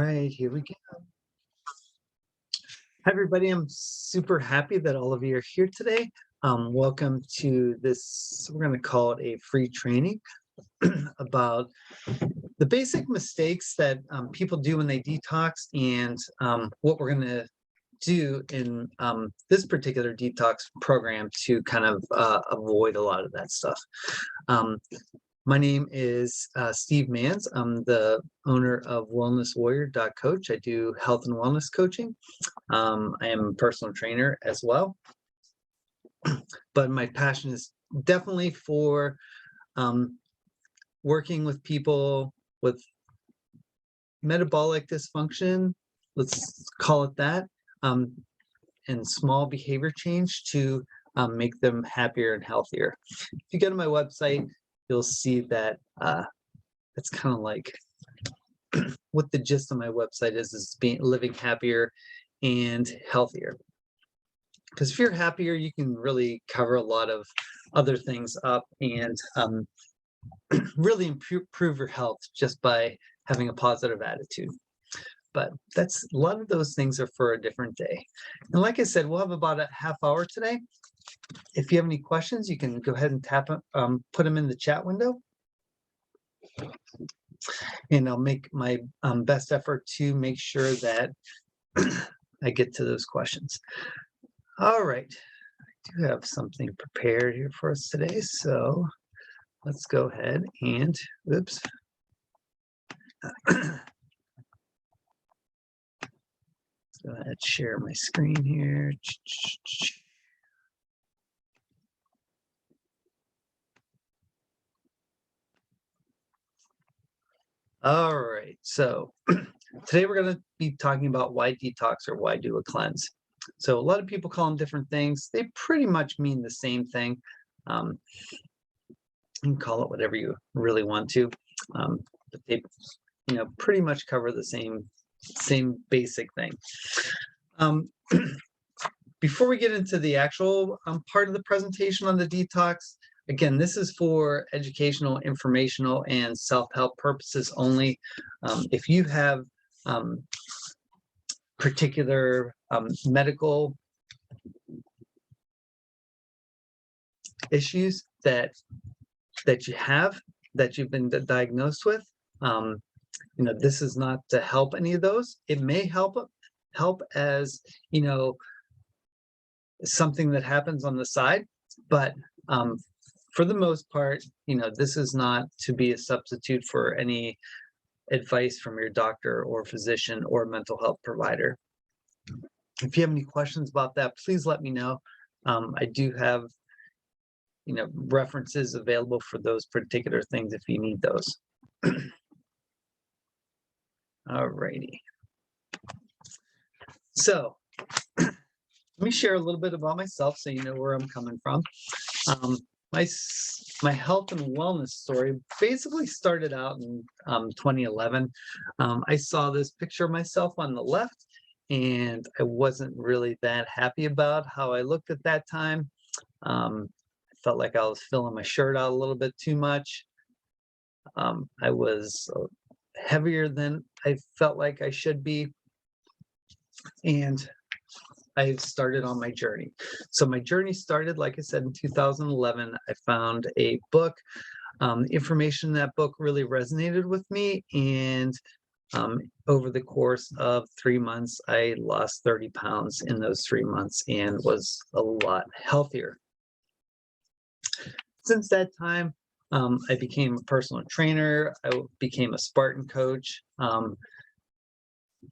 Right, here we go. Hi, everybody. I'm super happy that all of you are here today. Welcome to this, we're going to call it a free training about the basic mistakes that people do when they detox and what we're going to do in this particular detox program to kind of avoid a lot of that stuff. My name is Steve Mans. I'm the owner of wellnesswarrior.coach. I do health and wellness coaching. I am a personal trainer as well. But my passion is definitely for working with people with metabolic dysfunction, let's call it that, and small behavior change to make them happier and healthier. If you go to my website, you'll see that it's kind of like what the gist of my website is living happier and healthier. Because if you're happier, you can really cover a lot of other things up and really improve your health just by having a positive attitude. But that's a lot of those things are for a different day. And like I said, we'll have about a half hour today. If you have any questions, you can go ahead and put them in the chat window. And I'll make my best effort to make sure that I get to those questions. All right, I do have something prepared here for us today. So let's go ahead and, oops. Let's go ahead and share my screen here. All right, so today we're going to be talking about why detox or why do a cleanse. So a lot of people call them different things. They pretty much mean the same thing. You can call it whatever you really want to, but they, pretty much cover the same basic thing. Before we get into the actual part of the presentation on the detox, again, this is for educational, informational, and self-help purposes only. If you have particular medical issues that you've been diagnosed with, this is not to help any of those. It may help as something that happens on the side, but for the most part, this is not to be a substitute for any advice from your doctor or physician or mental health provider. If you have any questions about that, please let me know. I do have references available for those particular things if you need those. All righty. So let me share a little bit about myself so you know where I'm coming from. My health and wellness story basically started out in 2011. I saw this picture of myself on the left, and I wasn't really that happy about how I looked at that time. I felt like I was filling my shirt out a little bit too much. I was heavier than I felt like I should be, and I started on my journey. So my journey started, like I said, in 2011. I found a book. Information in that book really resonated with me, and over the course of 3 months, I lost 30 pounds in those 3 months and was a lot healthier. Since that time, I became a personal trainer. I became a Spartan coach.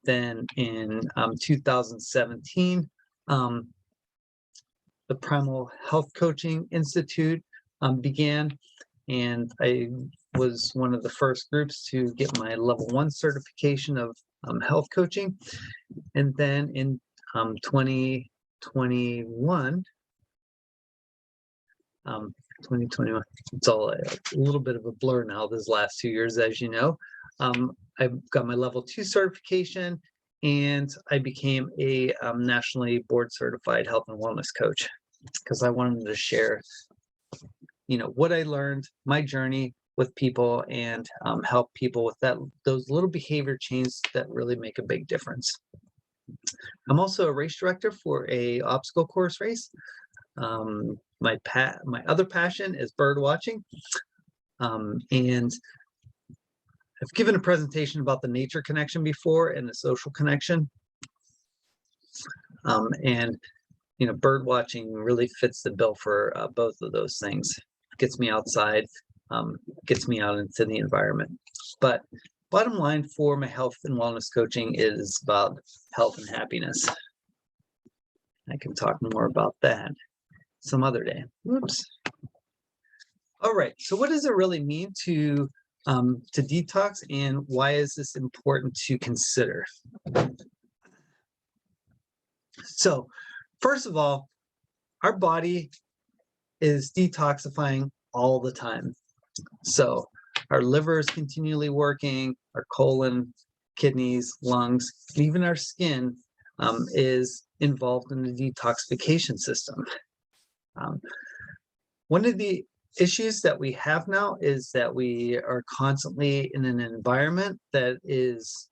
Then in 2017, the Primal Health Coaching Institute began, and I was one of the first groups to get my level 1 certification of health coaching. And then in 2021, it's all a little bit of a blur now, these last 2 years, as you know. I got my level 2 certification, and I became a nationally board certified health and wellness coach because I wanted to share, what I learned, my journey, with people and help people with those little behavior changes that really make a big difference. I'm also a race director for a obstacle course race. My other passion is bird watching, and I've given a presentation about the nature connection before and the social connection. And bird watching really fits the bill for both of those things. Gets me outside, gets me out into the environment. But bottom line for my health and wellness coaching is about health and happiness. I can talk more about that some other day. Whoops. All right, so what does it really mean to detox, and why is this important to consider? So first of all, our body is detoxifying all the time. So our liver is continually working, our colon, kidneys, lungs, even our skin is involved in the detoxification system. One of the issues that we have now is that we are constantly in an environment that is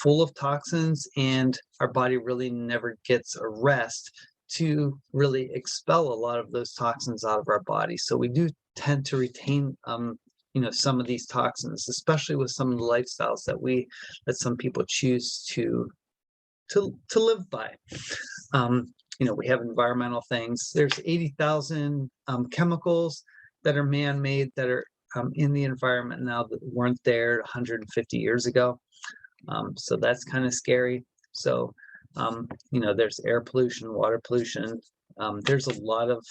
full of toxins, and our body really never gets a rest to really expel a lot of those toxins out of our body. So we do tend to retain some of these toxins, especially with some of the lifestyles that some people choose to live by. We have environmental things. There's 80,000 chemicals that are man-made that are in the environment now that weren't there 150 years ago. So that's kind of scary. So, there's air pollution, water pollution. There's a lot of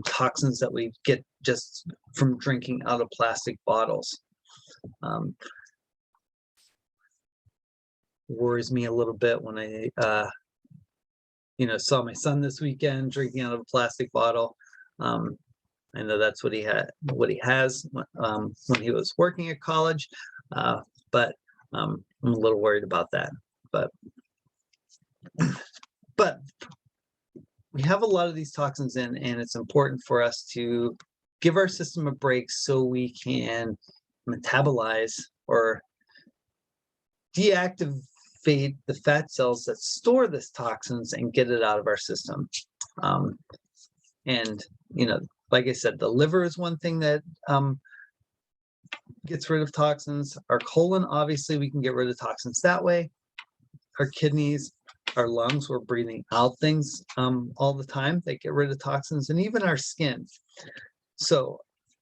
toxins that we get just from drinking out of plastic bottles. Worries me a little bit when I saw my son this weekend drinking out of a plastic bottle. I know that's what he has when he was working at college, but I'm a little worried about that. But we have a lot of these toxins in, and it's important for us to give our system a break so we can metabolize or deactivate the fat cells that store this toxins and get it out of our system. And like I said, the liver is one thing that gets rid of toxins. Our colon, obviously, we can get rid of toxins that way. Our kidneys, our lungs, we're breathing out things all the time that get rid of toxins, and even our skin. So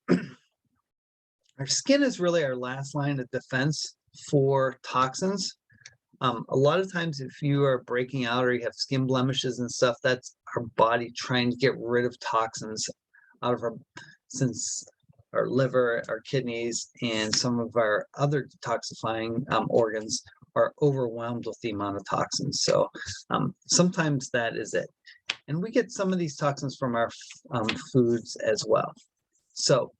our skin is really our last line of defense for toxins. A lot of times if you are breaking out or you have skin blemishes and stuff, that's our body trying to get rid of toxins out of since our liver, our kidneys, and some of our other detoxifying organs are overwhelmed with the amount of toxins. So sometimes that is it. And we get some of these toxins from our foods as well. So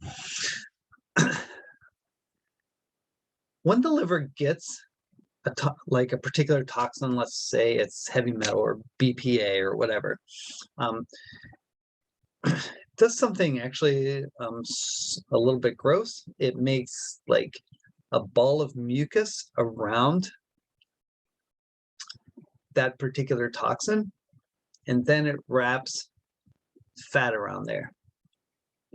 when the liver gets like a particular toxin, let's say it's heavy metal or BPA or whatever, does something actually a little bit gross. It makes like a ball of mucus around that particular toxin, and then it wraps fat around there,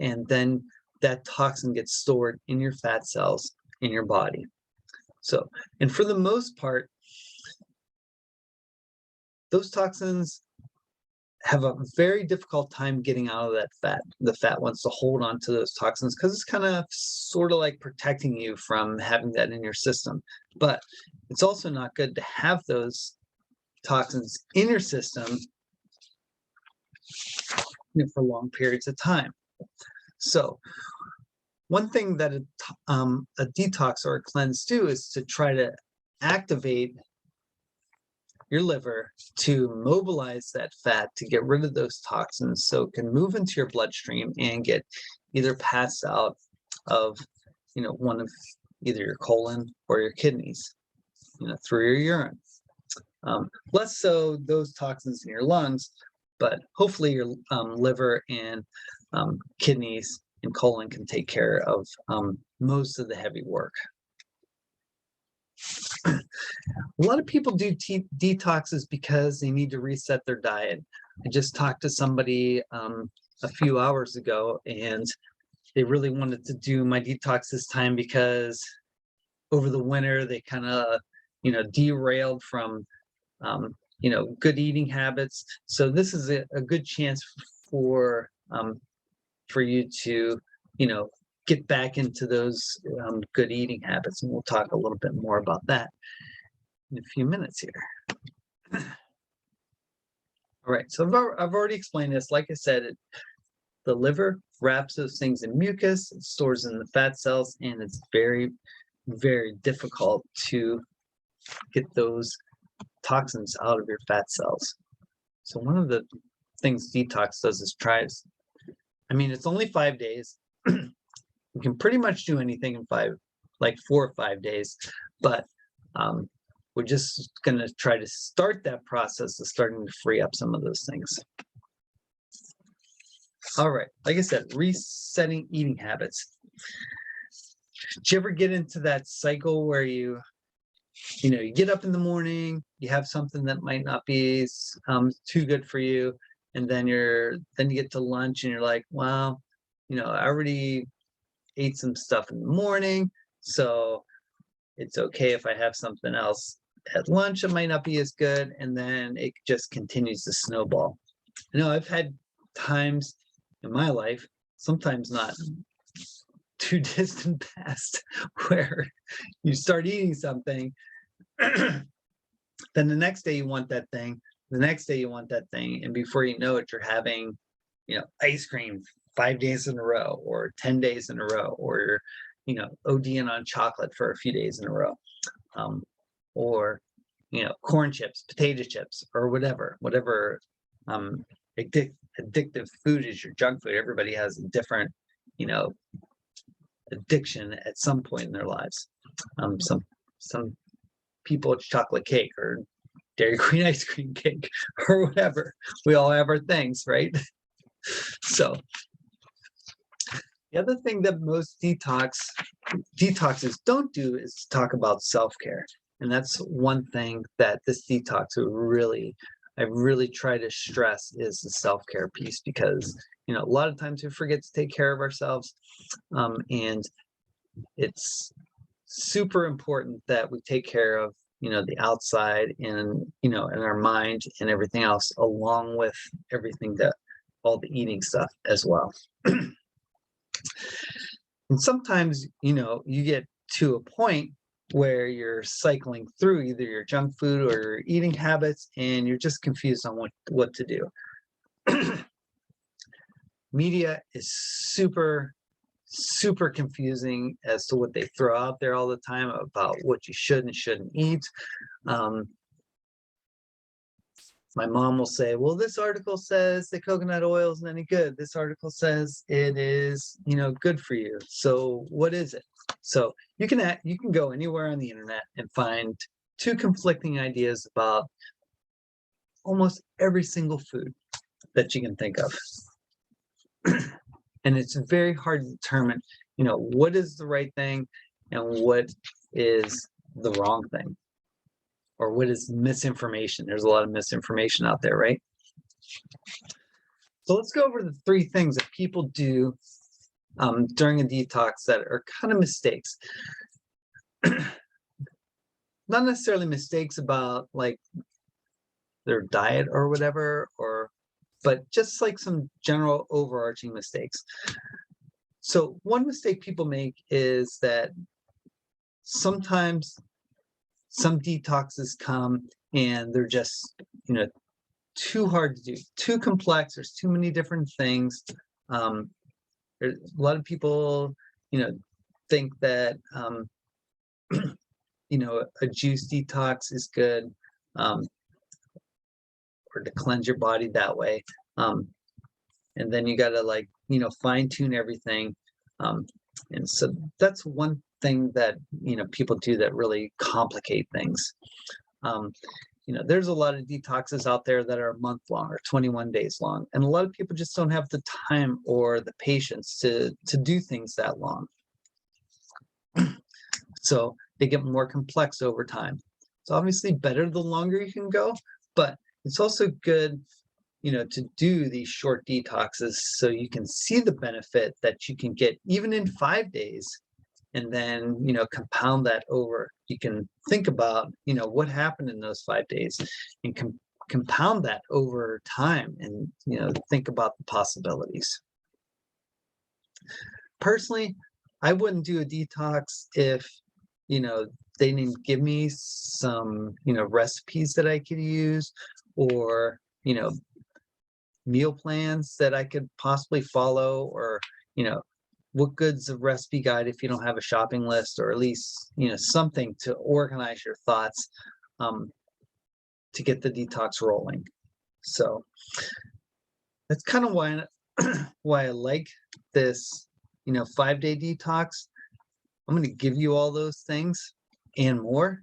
and then that toxin gets stored in your fat cells in your body. So, and for the most part, those toxins have a very difficult time getting out of that fat. The fat wants to hold on to those toxins because it's kind of sort of like protecting you from having that in your system. But it's also not good to have those toxins in your system for long periods of time. So one thing that a detox or a cleanse do is to try to activate your liver to mobilize that fat to get rid of those toxins so it can move into your bloodstream and get either passed out of one of either your colon or your kidneys through your urine. Less so those toxins in your lungs, but hopefully your liver and kidneys and colon can take care of most of the heavy work. A lot of people do detoxes because they need to reset their diet. I just talked to somebody a few hours ago, and they really wanted to do my detox this time because over the winter they kind of, derailed from, good eating habits. So this is a good chance for you to, get back into those good eating habits, and we'll talk a little bit more about that in a few minutes here. All right, so I've already explained this. Like I said, the liver wraps those things in mucus, it stores in the fat cells, and it's very, very difficult to get those toxins out of your fat cells. So one of the things detox does is it's only 5 days. You can pretty much do anything in 4 or 5 days, but we're just going to try to start that process of starting to free up some of those things. All right, like I said, resetting eating habits. Did you ever get into that cycle where you get up in the morning, you have something that might not be too good for you, and then you get to lunch and you're like, well, I already ate some stuff in the morning, so it's okay if I have something else at lunch. It might not be as good, and then it just continues to snowball. I've had times in my life, sometimes not too distant past, where you start eating something, then the next day you want that thing, the next day you want that thing, and before you know it, you're having, ice cream 5 days in a row, or 10 days in a row, or you're, ODing on chocolate for a few days in a row, or corn chips, potato chips, or whatever addictive food is your junk food. Everybody has a different, addiction at some point in their lives. Some people, it's chocolate cake or Dairy Queen ice cream cake or whatever. We all have our things, right? So the other thing that most detoxes don't do is talk about self-care. And that's one thing that this detox I really try to stress is the self-care piece, because a lot of times we forget to take care of ourselves, and it's super important that we take care of the outside and and our mind and everything else, along with everything all the eating stuff as well. And sometimes you get to a point where you're cycling through either your junk food or your eating habits, and you're just confused on what to do. Media is super confusing as to what they throw out there all the time about what you should and shouldn't eat. My mom will say, well, this article says that coconut oil isn't any good. This article says it is, good for you. So what is it? So you can go anywhere on the internet and find 2 conflicting ideas about almost every single food that you can think of. And it's very hard to determine, what is the right thing and what is the wrong thing, or what is misinformation. There's a lot of misinformation out there, right? So let's go over the 3 things that people do during a detox that are kind of mistakes. Not necessarily mistakes about like their diet or whatever, but just like some general overarching mistakes. So one mistake people make is that sometimes some detoxes come and they're just, too hard to do, too complex. There's too many different things. There's a lot of people, think that, a juice detox is good, or to cleanse your body that way. And then you got to fine tune everything. And so that's one thing that, people do that really complicate things. there's a lot of detoxes out there that are a month long or 21 days long. And a lot of people just don't have the time or the patience to do things that long. So they get more complex over time. It's obviously better the longer you can go, but it's also good, to do these short detoxes so you can see the benefit that you can get even in 5 days, and then, compound that over. You can think about, what happened in those 5 days, and compound that over time, and, think about the possibilities. Personally, I wouldn't do a detox if, they didn't give me some, recipes that I could use, or, meal plans that I could possibly follow, or, what good's a recipe guide if you don't have a shopping list, or at least, something to organize your thoughts, to get the detox rolling. So that's kind of why I like this, 5-day detox. I'm going to give you all those things and more,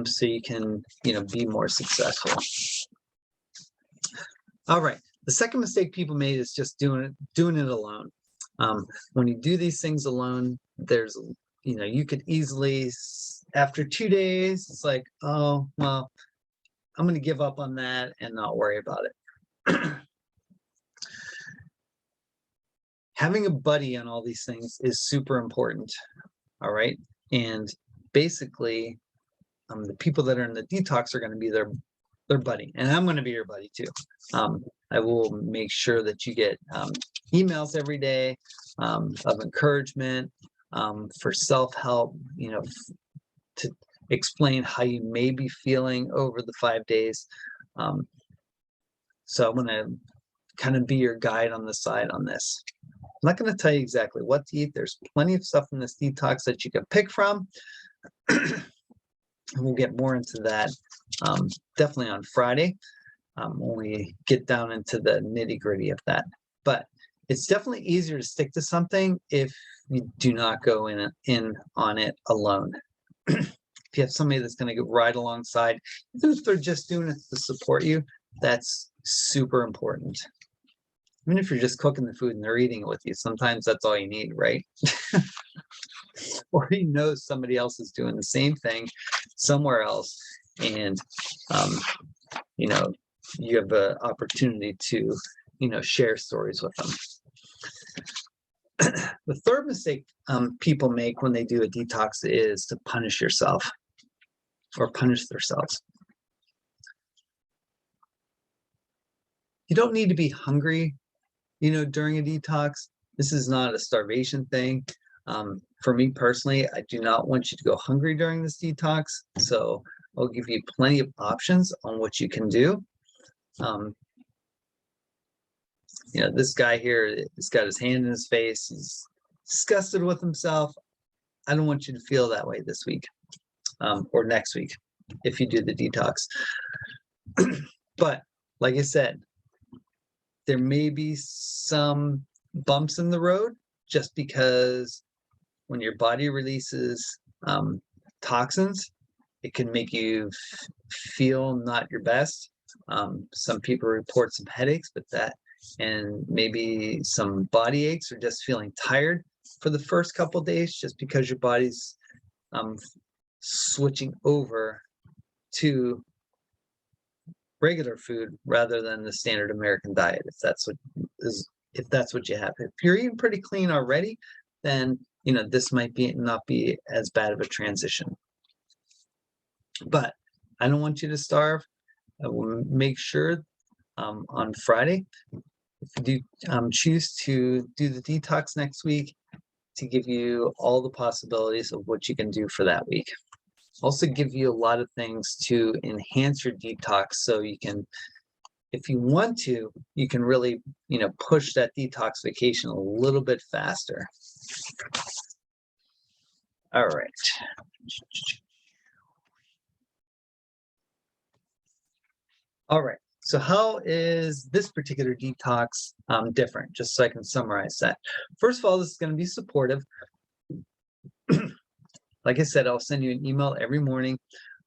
so you can, be more successful. All right. The second mistake people made is just doing it alone. When you do these things alone, there's, you could easily, after 2 days, it's like, oh, well, I'm going to give up on that and not worry about it. Having a buddy on all these things is super important. All right. And basically, the people that are in the detox are going to be their buddy, and I'm going to be your buddy too. I will make sure that you get emails every day of encouragement, for self-help, to explain how you may be feeling over the 5 days. So I'm going to kind of be your guide on the side on this. I'm not going to tell you exactly what to eat. There's plenty of stuff in this detox that you can pick from. And we'll get more into that definitely on Friday, when we get down into the nitty-gritty of that. But it's definitely easier to stick to something if you do not go in on it alone. If you have somebody that's going to ride alongside, even if they're just doing it to support you, that's super important. Even if you're just cooking the food and they're eating it with you, sometimes that's all you need, right? Or somebody else is doing the same thing somewhere else, and you have an opportunity to share stories with them. The third mistake people make when they do a detox is to punish yourself or punish themselves. You don't need to be hungry, during a detox. This is not a starvation thing. For me personally, I do not want you to go hungry during this detox. So I'll give you plenty of options on what you can do. This guy here has got his hand in his face. He's disgusted with himself. I don't want you to feel that way this week, or next week if you do the detox. But like I said, there may be some bumps in the road, just because when your body releases toxins, it can make you feel not your best. Some people report some headaches, and maybe some body aches, or just feeling tired for the first couple of days, just because your body's switching over to regular food rather than the standard American diet, if that's what you have. If you're eating pretty clean already, then this might not be as bad of a transition. But I don't want you to starve. I will make sure on Friday, if you do choose to do the detox next week, to give you all the possibilities of what you can do for that week. Also give you a lot of things to enhance your detox, so you can, if you want to, you can really, push that detoxification a little bit faster. All right. All right. So how is this particular detox different? Just so I can summarize that. First of all, this is going to be supportive. Like I said, I'll send you an email every morning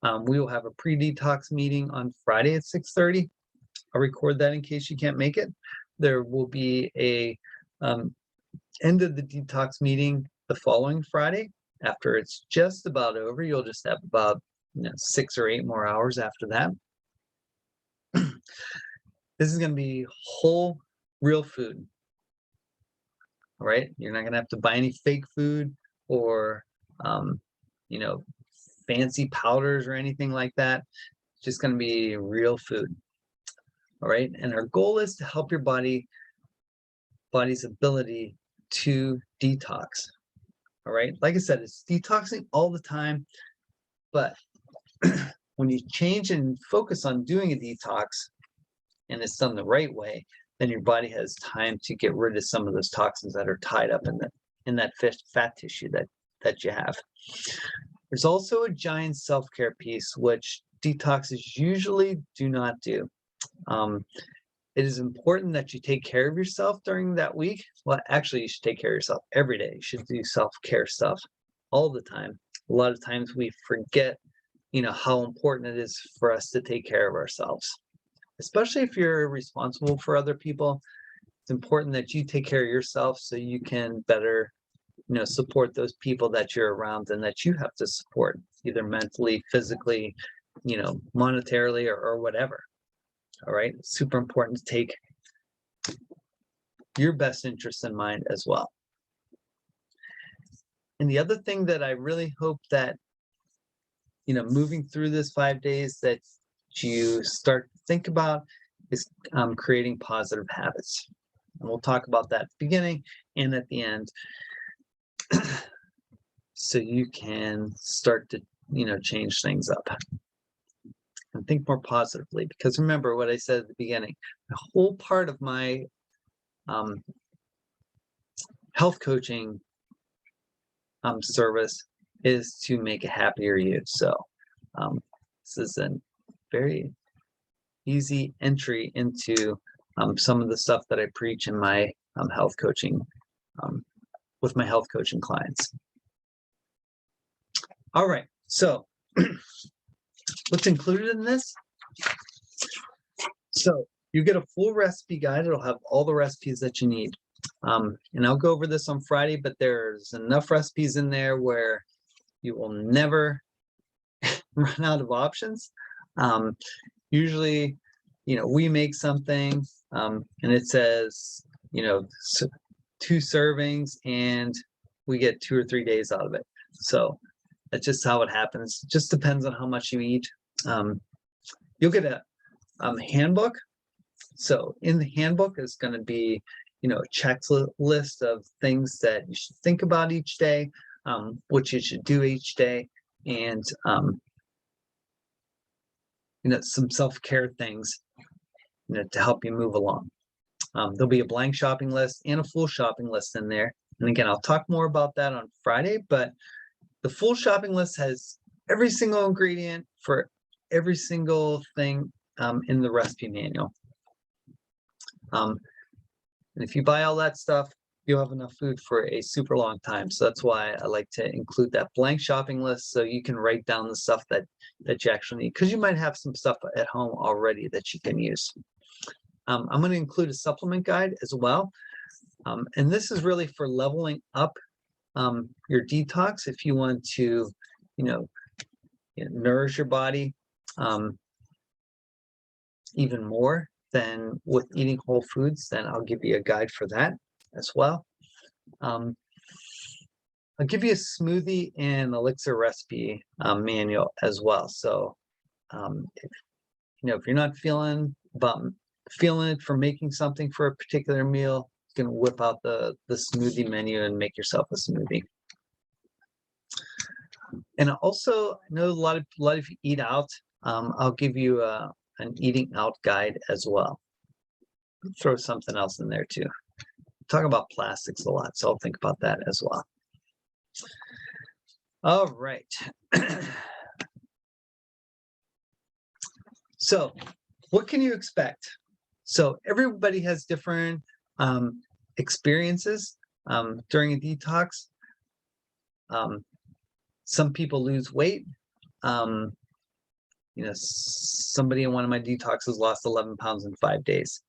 We will have a pre-detox meeting on Friday at 6:30. I'll record that in case you can't make it. There will be a end of the detox meeting the following Friday. After it's just about over, you'll just have about 6 or 8 more hours after that. This is going to be whole, real food. All right, you're not going to have to buy any fake food or fancy powders or anything like that. It's just going to be real food. All right, and our goal is to help your body's ability to detox. All right, like I said, it's detoxing all the time, but when you change and focus on doing a detox and it's done the right way, then your body has time to get rid of some of those toxins that are tied up in that fat tissue that you have. There's also a giant self-care piece, which detoxes usually do not do. It is important that you take care of yourself during that week. Well, actually, you should take care of yourself every day. You should do self-care stuff all the time. A lot of times we forget, how important it is for us to take care of ourselves, especially if you're responsible for other people. It's important that you take care of yourself so you can better, support those people that you're around and that you have to support, either mentally, physically, monetarily, or whatever. All right, it's super important to take your best interest in mind as well. And the other thing that I really hope that, moving through this 5 days, that you start to think about is creating positive habits. And we'll talk about that at the beginning and at the end. So you can start to, change things up and think more positively. Because remember what I said at the beginning, the whole part of my health coaching service is to make a happier you. So this is a very easy entry into some of the stuff that I preach in my health coaching with my health coaching clients. All right, so what's included in this? So you get a full recipe guide. It'll have all the recipes that you need. And I'll go over this on Friday, but there's enough recipes in there where you will never run out of options. Usually, we make something and it says, 2 servings and we get 2 or 3 days out of it. So that's just how it happens. It just depends on how much you eat. You'll get a handbook. So in the handbook is going to be, a checklist of things that you should think about each day, what you should do each day, and some self-care things, to help you move along. There'll be a blank shopping list and a full shopping list in there. And again, I'll talk more about that on Friday, but the full shopping list has every single ingredient for every single thing in the recipe manual. And if you buy all that stuff, you'll have enough food for a super long time. So that's why I like to include that blank shopping list so you can write down the stuff that you actually need, because you might have some stuff at home already that you can use. I'm going to include a supplement guide as well. And this is really for leveling up your detox if you want to, nourish your body even more than with eating whole foods. Then I'll give you a guide for that as well. I'll give you a smoothie and elixir recipe manual as well. So if you're not feeling it for making something for a particular meal, you can whip out the smoothie menu and make yourself a smoothie. And also, I know a lot of you eat out. I'll give you an eating out guide as well. Throw something else in there too. Talk about plastics a lot, so I'll think about that as well. All right. So what can you expect? So everybody has different experiences during a detox. Some people lose weight. somebody in one of my detoxes lost 11 pounds in 5 days.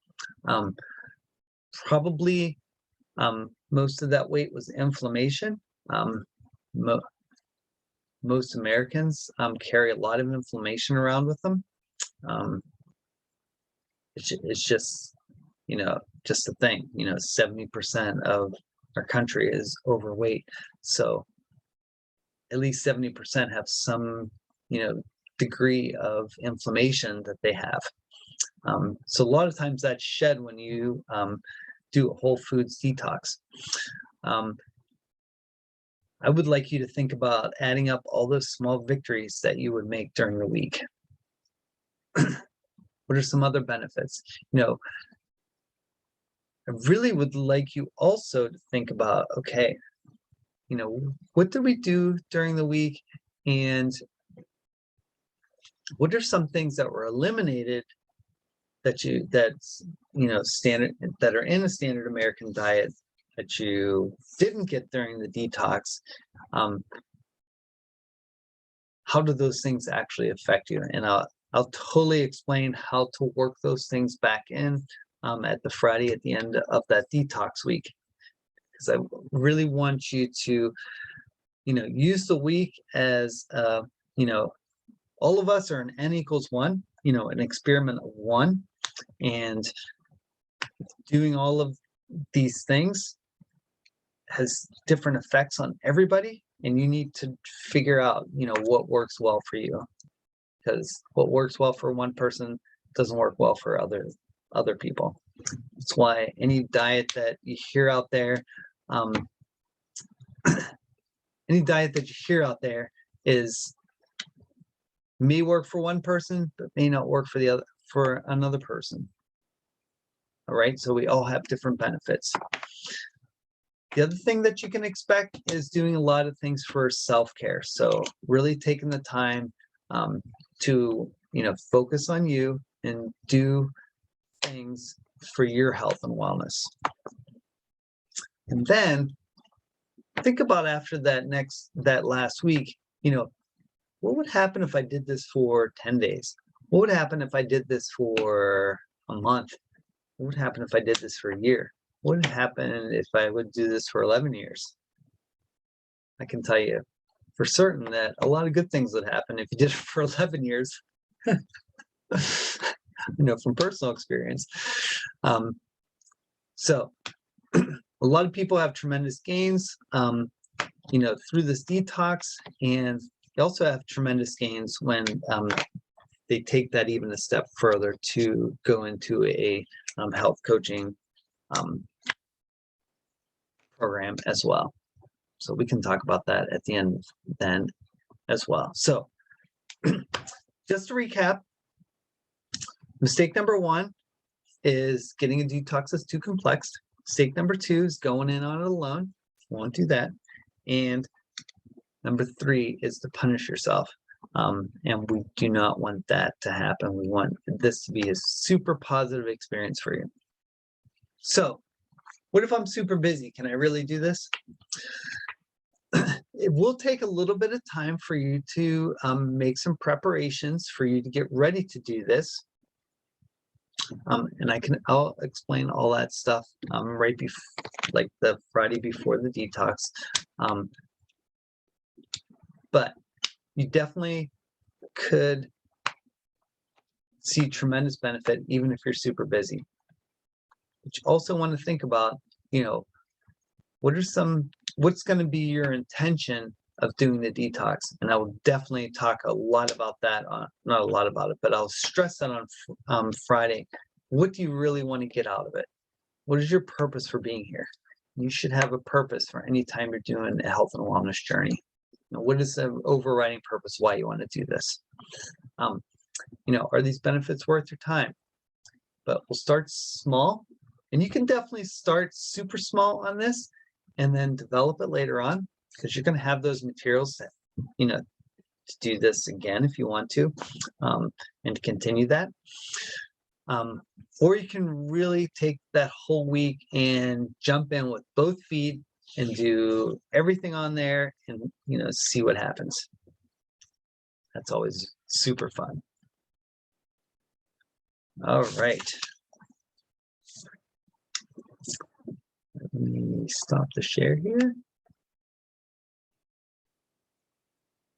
Um, Probably most of that weight was inflammation. Mo Most Americans carry a lot of inflammation around with them. Um, it's just, just a thing. 70% of our country is overweight. So at least 70% have some, degree of inflammation that they have. So a lot of times that's shed when you do a whole foods detox. I would like you to think about adding up all those small victories that you would make during the week. What are some other benefits? I really would like you also to think about, okay, what did we do during the week? And what are some things that were eliminated standard, that are in a standard American diet that you didn't get during the detox? How do those things actually affect you? And I'll totally explain how to work those things back in at the Friday at the end of that detox week, because I really want you to, use the week as, all of us are an N equals 1, an experiment of 1, and doing all of these things has different effects on everybody, and you need to figure out, what works well for you, because what works well for one person doesn't work well for other people. That's why any diet that you hear out there, is may work for one person, but may not work for another person. All right, so we all have different benefits. The other thing that you can expect is doing a lot of things for self-care. So really taking the time to, focus on you and do things for your health and wellness. And then think about after that last week, what would happen if I did this for 10 days? What would happen if I did this for a month? What would happen if I did this for a year? What would happen if I would do this for 11 years? I can tell you for certain that a lot of good things would happen if you did it for 11 years, from personal experience. So a lot of people have tremendous gains, through this detox, and they also have tremendous gains when they take that even a step further to go into a health coaching program as well. So we can talk about that at the end then as well. So just to recap, mistake number 1 is getting a detox that's too complex. Mistake number 2 is going in on it alone. Won't do that. And number 3 is to punish yourself. And we do not want that to happen. We want this to be a super positive experience for you. So what if I'm super busy? Can I really do this? It will take a little bit of time for you to make some preparations for you to get ready to do this. And I'll explain all that stuff right before, like the Friday before the detox. But you definitely could see tremendous benefit even if you're super busy. But you also want to think about, what's going to be your intention of doing the detox? And I will definitely talk a lot about that not a lot about it, but I'll stress that on Friday. What do you really want to get out of it? What is your purpose for being here? You should have a purpose for any time you're doing a health and wellness journey. What is the overriding purpose why you want to do this? Are these benefits worth your time? But we'll start small, and you can definitely start super small on this and then develop it later on, because you're going to have those materials that, to do this again if you want to, and to continue that. Or you can really take that whole week and jump in with both feet and do everything on there and, see what happens. That's always super fun. All right. Let me stop the share here.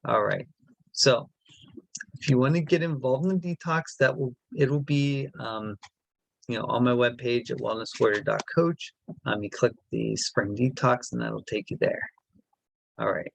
All right. So if you want to get involved in the detox, it'll be on my webpage at wellnesswarrior.coach. You click the spring detox and that'll take you there. All right.